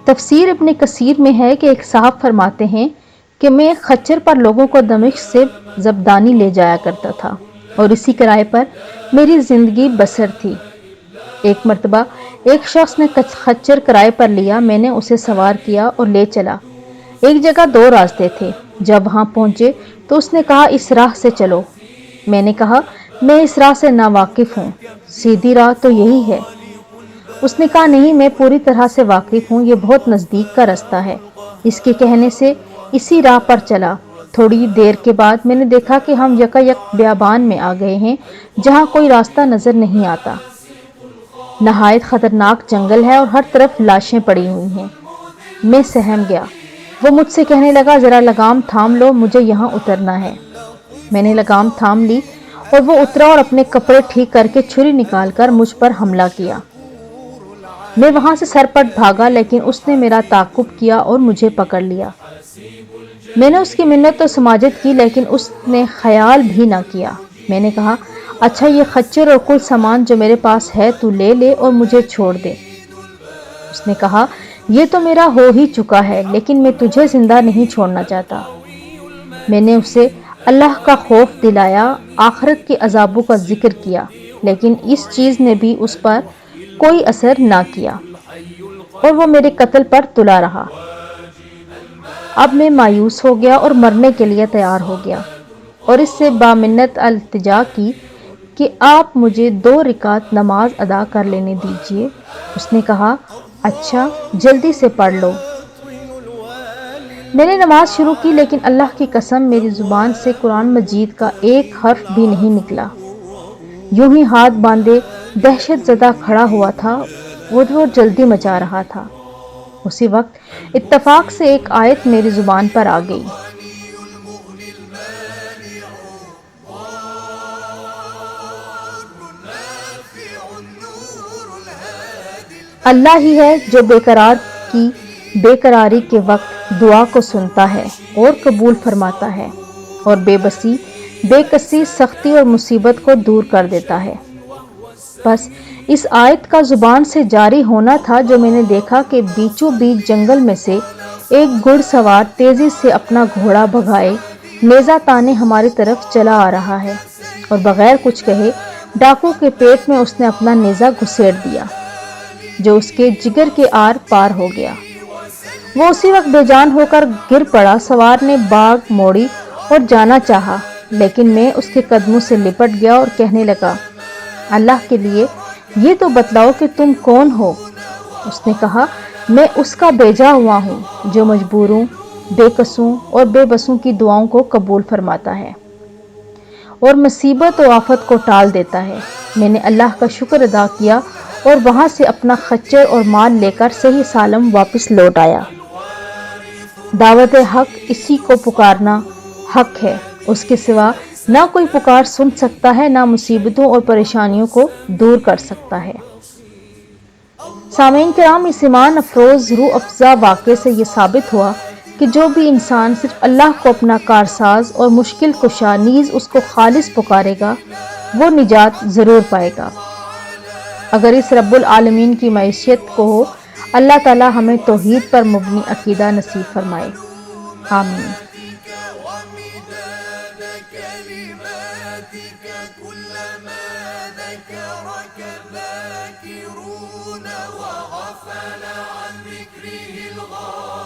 تفسیر ابن کثیر میں ہے کہ ایک صاحب فرماتے ہیں کہ میں خچر پر لوگوں کو دمشق سے زبدانی لے جایا کرتا تھا اور اسی کرائے پر میری زندگی بسر تھی۔ ایک مرتبہ ایک شخص نے خچر کرائے پر لیا، میں نے اسے سوار کیا اور لے چلا۔ ایک جگہ 2 راستے تھے۔ جب وہاں پہنچے تو اس نے کہا اس راہ سے چلو۔ میں نے کہا میں اس راہ سے ناواقف ہوں، سیدھی راہ تو یہی ہے۔ اس نے کہا نہیں، میں پوری طرح سے واقف ہوں، یہ بہت نزدیک کا راستہ ہے۔ اس کے کہنے سے اسی راہ پر چلا۔ تھوڑی دیر کے بعد میں نے دیکھا کہ ہم یکایک بیابان میں آ گئے ہیں جہاں کوئی راستہ نظر نہیں آتا۔ نہایت خطرناک جنگل ہے اور ہر طرف لاشیں پڑی ہوئی ہیں۔ میں سہم گیا۔ وہ مجھ سے کہنے لگا ذرا لگام تھام لو، مجھے یہاں اترنا ہے۔ میں نے لگام تھام لی اور وہ اترا اور اپنے کپڑے ٹھیک کر کے چھری نکال کر مجھ پر حملہ کیا۔ میں وہاں سے سرپٹ بھاگا لیکن اس نے میرا تعاقب کیا اور مجھے پکڑ لیا۔ میں نے اس کی منت و سماجت کی لیکن اس نے خیال بھی نہ کیا۔ میں نے کہا اچھا یہ خچر اور کل سامان جو میرے پاس ہے تو لے لے اور مجھے چھوڑ دے۔ اس نے کہا یہ تو میرا ہو ہی چکا ہے لیکن میں تجھے زندہ نہیں چھوڑنا چاہتا۔ میں نے اسے اللہ کا خوف دلایا، آخرت کے عذابوں کا ذکر کیا، لیکن اس چیز نے بھی اس پر کوئی اثر نہ کیا اور وہ میرے قتل پر تلا رہا۔ اب میں مایوس ہو گیا اور مرنے کے لیے تیار ہو گیا اور اس سے بامنت التجا کی کہ آپ مجھے 2 رکعت نماز ادا کر لینے دیجیے۔ اس نے کہا اچھا جلدی سے پڑھ لو۔ میں نے نماز شروع کی لیکن اللہ کی قسم میری زبان سے قرآن مجید کا ایک حرف بھی نہیں نکلا۔ یوں ہی ہاتھ باندھے دہشت زدہ کھڑا ہوا تھا، وہ جلدی مچا رہا تھا۔ اسی وقت اتفاق سے ایک آیت میری زبان پر آ گئی۔ اللہ ہی ہے جو بیقرار کی بے قراری کے وقت دعا کو سنتا ہے اور قبول فرماتا ہے اور بے بسی، بے کسی، سختی اور مصیبت کو دور کر دیتا ہے۔ بس اس آیت کا زبان سے جاری ہونا تھا جو میں نے دیکھا کہ بیچوں بیچ جنگل میں سے ایک گھڑ سوار تیزی سے اپنا گھوڑا بھگائے نیزہ تانے ہماری طرف چلا آ رہا ہے اور بغیر کچھ کہے ڈاکو کے پیٹ میں اس نے اپنا نیزہ گھسیڑ دیا جو اس کے جگر کے آر پار ہو گیا۔ وہ اسی وقت بے جان ہو کر گر پڑا۔ سوار نے باگ موڑی اور جانا چاہا لیکن میں اس کے قدموں سے لپٹ گیا اور کہنے لگا اللہ کے لیے یہ تو بتلاؤ کہ تم کون ہو؟ اس نے کہا میں اس کا بھیجا ہوا ہوں جو مجبوروں، بے قصوں اور بے بسوں کی دعاؤں کو قبول فرماتا ہے اور مصیبت و آفت کو ٹال دیتا ہے۔ میں نے اللہ کا شکر ادا کیا اور وہاں سے اپنا خچر اور مال لے کر صحیح سالم واپس لوٹ آیا۔ دعوت حق اسی کو پکارنا حق ہے، اس کے سوا نہ کوئی پکار سن سکتا ہے، نہ مصیبتوں اور پریشانیوں کو دور کر سکتا ہے۔ سامعین کرام، اس ایمان افروز روح افزا واقعے سے یہ ثابت ہوا کہ جو بھی انسان صرف اللہ کو اپنا کارساز اور مشکل کشا نیز اس کو خالص پکارے گا وہ نجات ضرور پائے گا۔ اگر اس رب العالمین کی معیشت کو ہو، اللہ تعالی ہمیں توحید پر مبنی عقیدہ نصیب فرمائے، آمین۔ ذكرك الذاكرون وغفل عن ذكره الغافلون